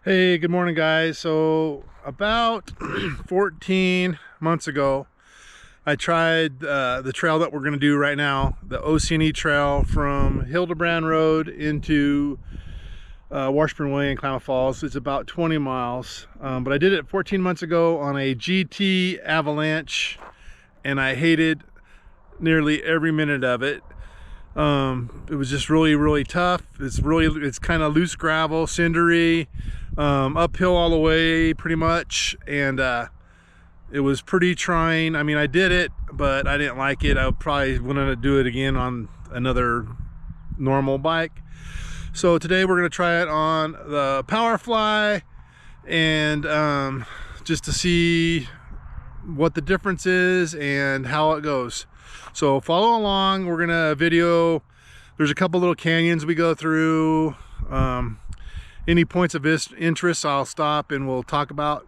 Hey, good morning guys. So about 14 months ago I tried the trail that we're going to do right now, the oc&e trail from Hildebrand Road into Washburn Way in Klamath Falls. It's about 20 miles, but I did it 14 months ago on a GT Avalanche and I hated nearly every minute of it. It was just really tough. It's kind of loose gravel, cindery, uphill all the way pretty much, and it was pretty trying. I mean, I did it, but I didn't like it. I probably wouldn't do it again on another normal bike. So today we're going to try it on the Powerfly, and just to see what the difference is and how it goes. So follow along. We're gonna video. There's a couple little canyons we go through. Any points of interest I'll stop and we'll talk about.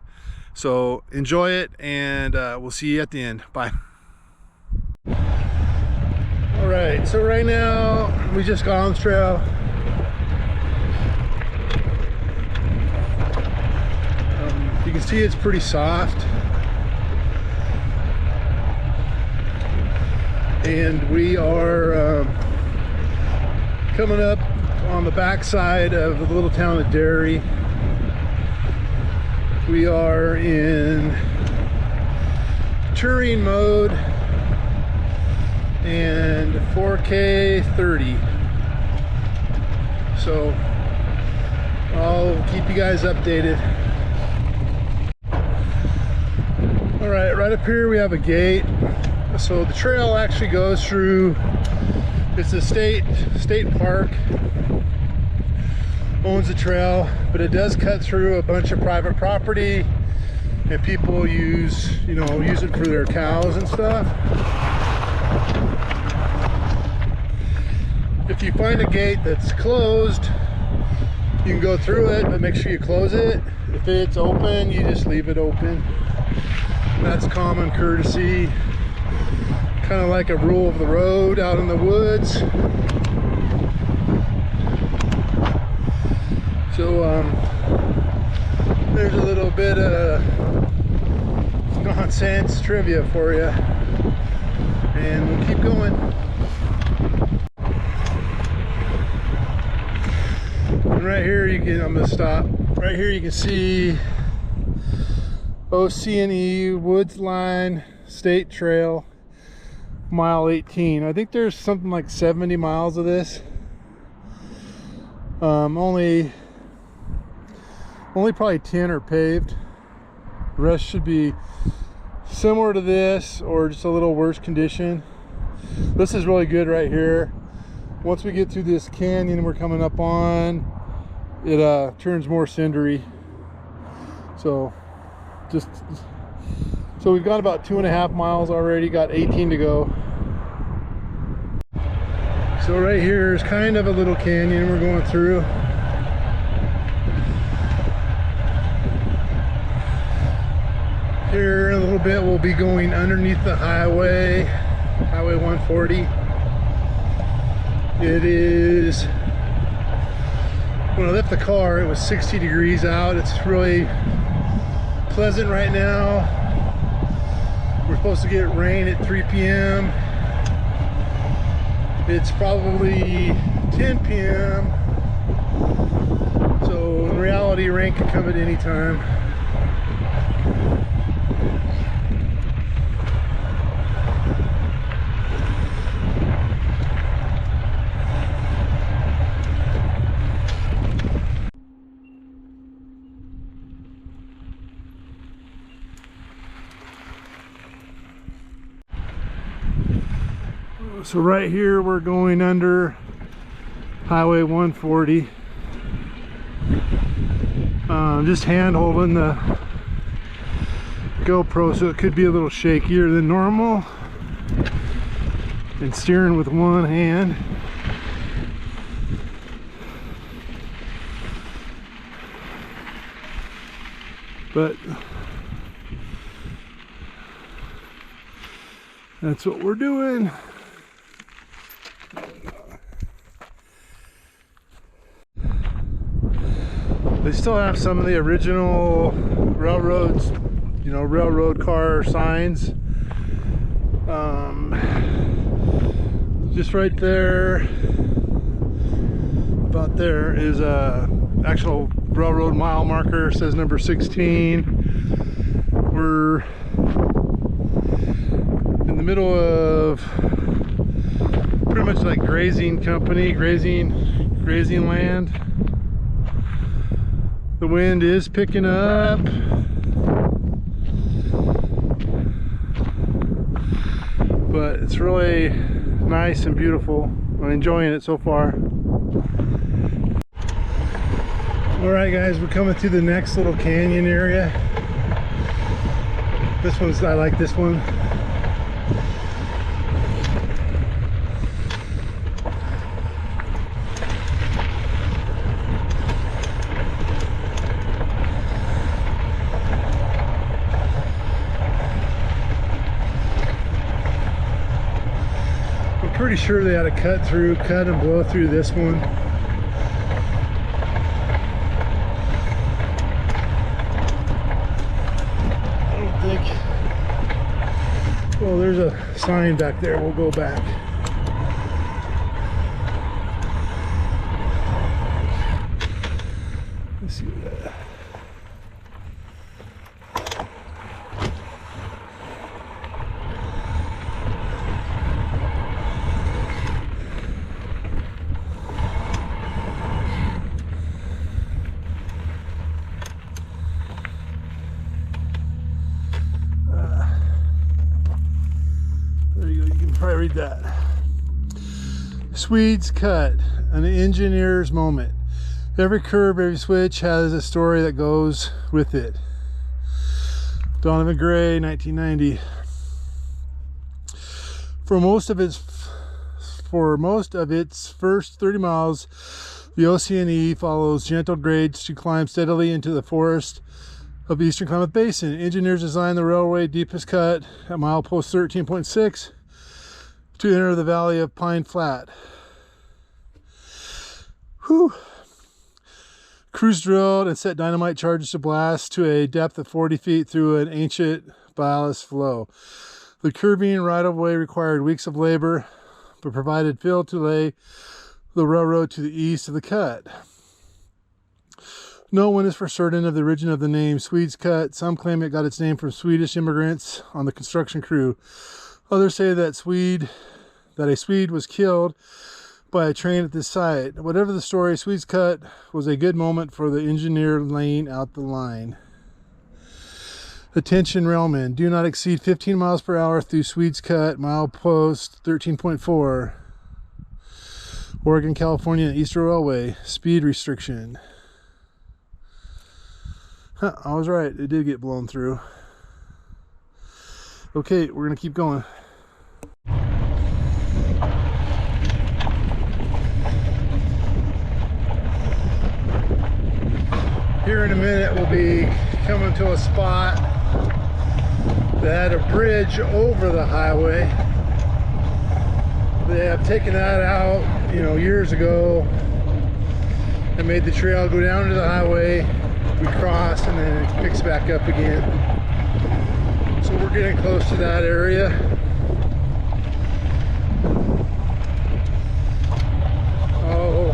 So enjoy it, and we'll see you at the end. Bye. All right, so right now we just got on the trail. You can see it's pretty soft. And we are coming up on the backside of the little town of Derry. We are in touring mode and 4K 30. So I'll keep you guys updated. All right, right up here we have a gate. So the trail actually goes through, it's a state park, owns the trail, but it does cut through a bunch of private property, and people use it for their cows and stuff. If you find a gate that's closed, you can go through it, but make sure you close it. If it's open, you just leave it open. That's common courtesy. Kind of like a rule of the road out in the woods. So there's a little bit of nonsense trivia for you, and we'll keep going. And right here I'm gonna stop. Right here you can see oc&e Woods Line State Trail, mile 18. I think there's something like 70 miles of this. Only probably 10 are paved. The rest should be similar to this or just a little worse condition. This is really good right here. Once we get through this canyon we're coming up on, it turns more cindery. So we've got about 2.5 miles already, got 18 to go. So right here is kind of a little canyon we're going through. Here in a little bit we'll be going underneath the highway 140. It is, when I left the car it was 60 degrees out. It's really pleasant right now. We're supposed to get rain at 3 p.m. It's probably 10 p.m. So in reality, rain could come at any time. So right here we're going under highway 140. Just hand holding the GoPro, so it could be a little shakier than normal, and steering with one hand. But that's what we're doing. They still have some of the original railroads, you know, railroad car signs. Just right there, about there, is a actual railroad mile marker. It says number 16. We're in the middle of pretty much like grazing land. The wind is picking up. But it's really nice and beautiful. I'm enjoying it so far. Alright guys, we're coming through the next little canyon area. I like this one. Pretty sure they had to cut and blow through this one. I don't think. Well, there's a sign back there. We'll go back. Let's see that. Probably read that. Swede's cut, an engineer's moment. Every curve, every switch has a story that goes with it. Donovan Gray, 1990. For most of its first 30 miles, the oc&e follows gentle grades to climb steadily into the forest of the Eastern Klamath Basin. Engineers designed the railway deepest cut at milepost 13.6 to enter the valley of Pine Flat. Whew. Crews drilled and set dynamite charges to blast to a depth of 40 feet through an ancient ballast flow. The curving right-of-way required weeks of labor, but provided fill to lay the railroad to the east of the cut. No one is for certain of the origin of the name Swede's Cut. Some claim it got its name from Swedish immigrants on the construction crew. Others say that a Swede was killed by a train at this site. Whatever the story, Swede's Cut was a good moment for the engineer laying out the line. Attention railmen, do not exceed 15 miles per hour through Swede's Cut, milepost 13.4. Oregon, California, Eastern Railway, speed restriction. Huh, I was right, it did get blown through. Okay, we're gonna keep going. Here in a minute we'll be coming to a spot that had a bridge over the highway. They have taken that out, you know, years ago and made the trail go down to the highway. We cross and then it picks back up again. So we're getting close to that area. I'll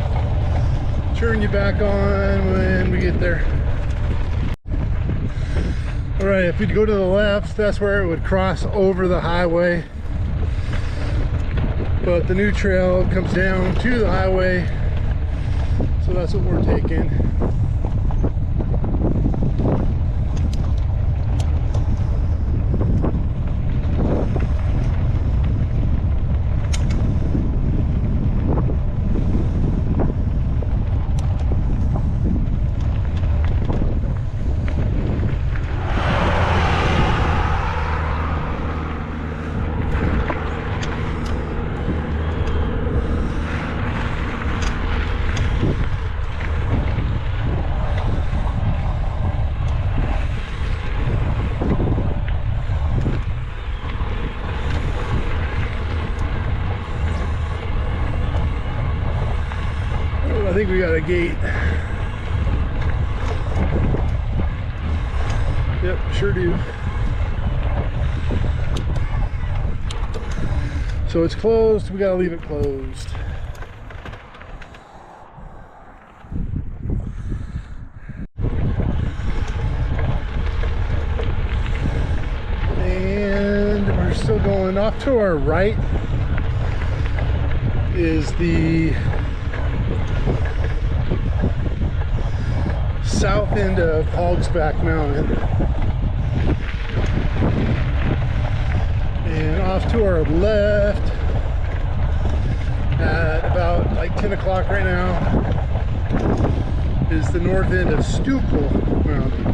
turn you back on when we get there. All right, if we go to the left, that's where it would cross over the highway. But the new trail comes down to the highway, so that's what we're taking. I think we got a gate. Sure do. So it's closed, we gotta leave it closed. And we're still going. Off to our right is the south end of Hogsback Mountain. And off to our left at about like 10 o'clock right now is the north end of Stukel Mountain.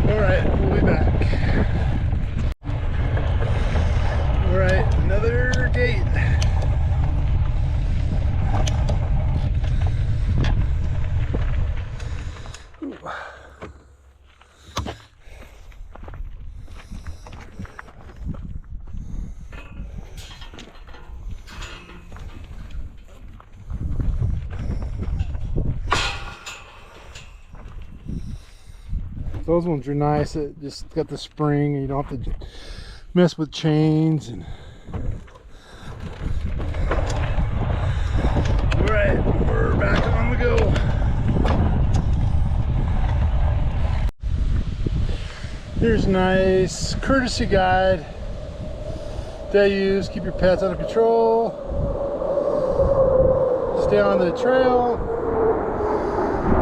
All right, we'll be back. All right, another gate. Those ones are nice. It just got the spring and you don't have to mess with chains. And all right, we're back on the go. Here's a nice courtesy guide that I use. Keep your pets under control. Stay on the trail.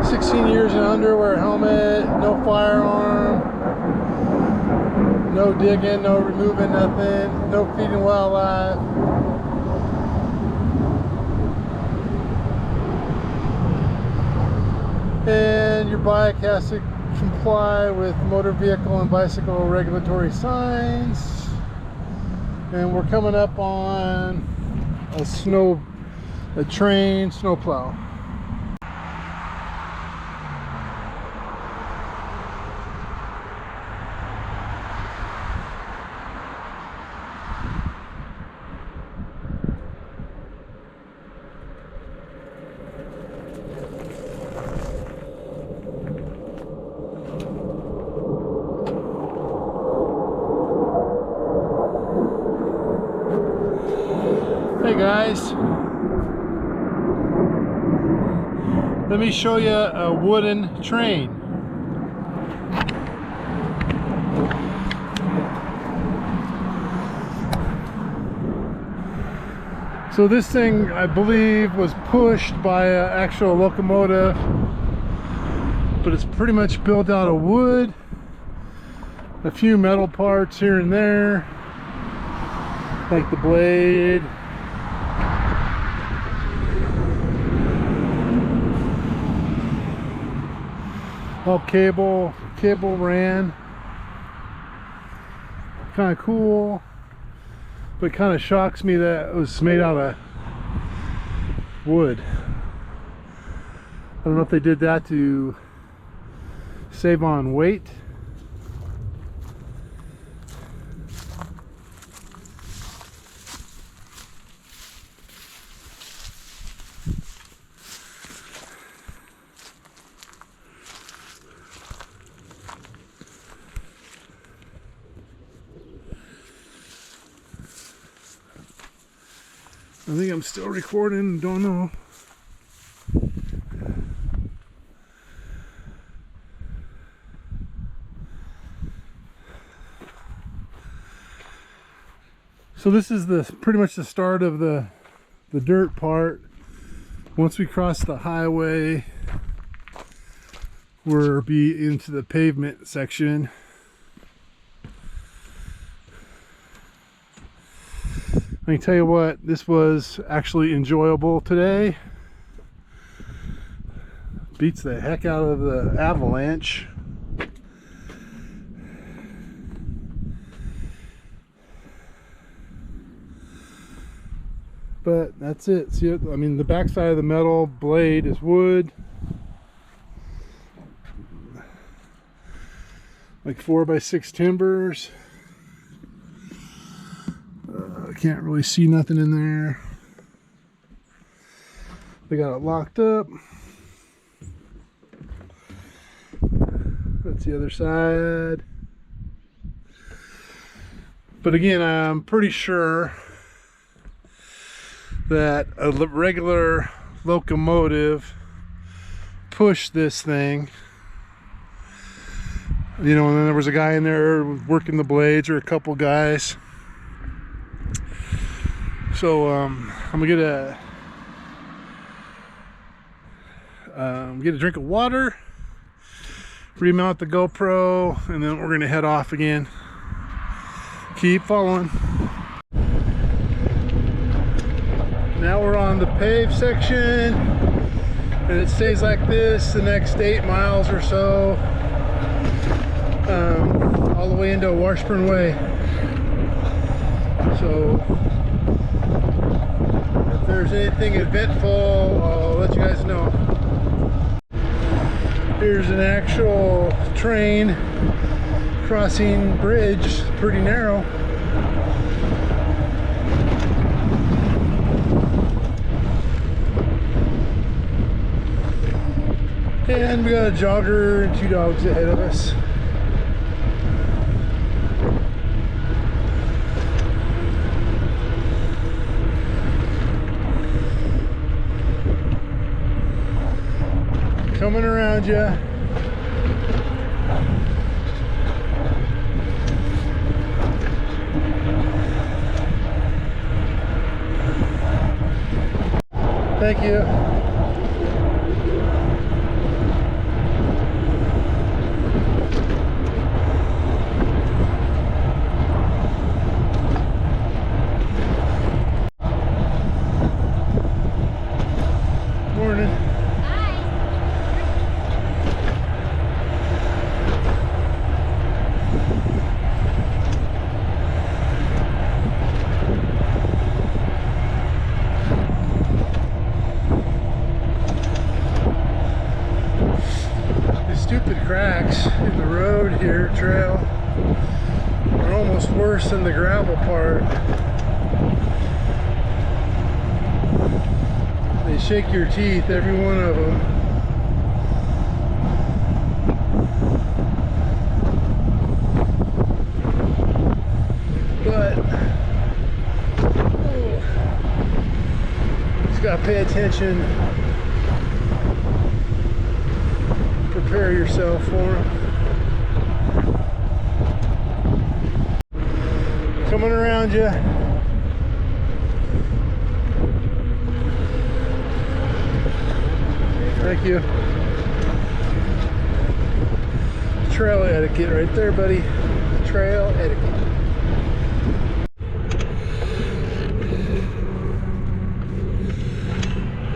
16 years and under, wear a helmet, no firearm, no digging, no removing nothing, no feeding wildlife. And your bike has to comply with motor vehicle and bicycle regulatory signs. And we're coming up on a train snow plow. Hey guys, let me show you a wooden train. So this thing, I believe, was pushed by an actual locomotive, but it's pretty much built out of wood, a few metal parts here and there, like the blade. All cable ran. Kind of cool, but kind of shocks me that it was made out of wood. I don't know if they did that to save on weight. I think I'm still recording, don't know. So this is pretty much the start of the dirt part. Once we cross the highway, we'll be into the pavement section. I can tell you what, this was actually enjoyable today. Beats the heck out of the Avalanche. But that's it. See, I mean, the back side of the metal blade is wood. Like 4x6 timbers. I can't really see nothing in there. They got it locked up. the other side. But again, I'm pretty sure that a regular locomotive pushed this thing. You know, and then there was a guy in there working the blades, or a couple guys. So I'm gonna get a drink of water, remount the GoPro, and then we're gonna head off again. Keep following. Now we're on the paved section, and it stays like this the next 8 miles or so, all the way into Washburn Way. So if there's anything eventful, I'll let you guys know. Here's an actual train crossing bridge, pretty narrow. And we got a jogger and 2 dogs ahead of us. Coming around you. Thank you. Morning. Stupid cracks in the road here, trail, are almost worse than the gravel part. They shake your teeth, every one of them. But just gotta pay attention. Prepare yourself for them. Coming around you. Thank you. Trail etiquette right there, buddy. Trail etiquette.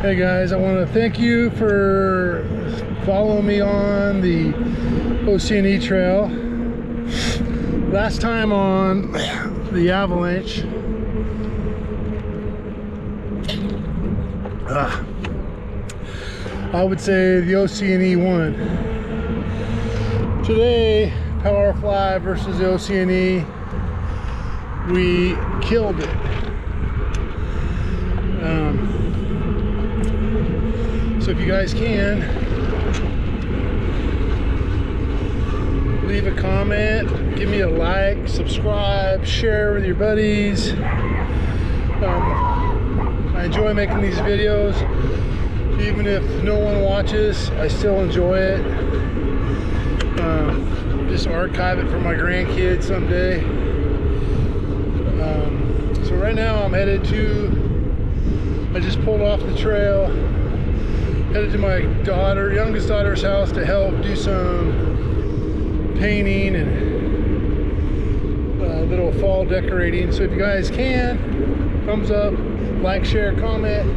Hey guys, I want to thank you for following me on the oc&e trail. Last time on the Avalanche, I would say the oc&e won. Today, Powerfly versus the oc&e, we killed it. So if you guys can, leave a comment, give me a like, subscribe, share with your buddies. I enjoy making these videos. Even if no one watches, I still enjoy it. Just archive it for my grandkids someday. So right now I'm headed to, I just pulled off the trail, headed to my youngest daughter's house to help do some painting and little fall decorating. So if you guys can, thumbs up, like, share, comment,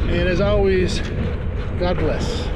and as always, God bless.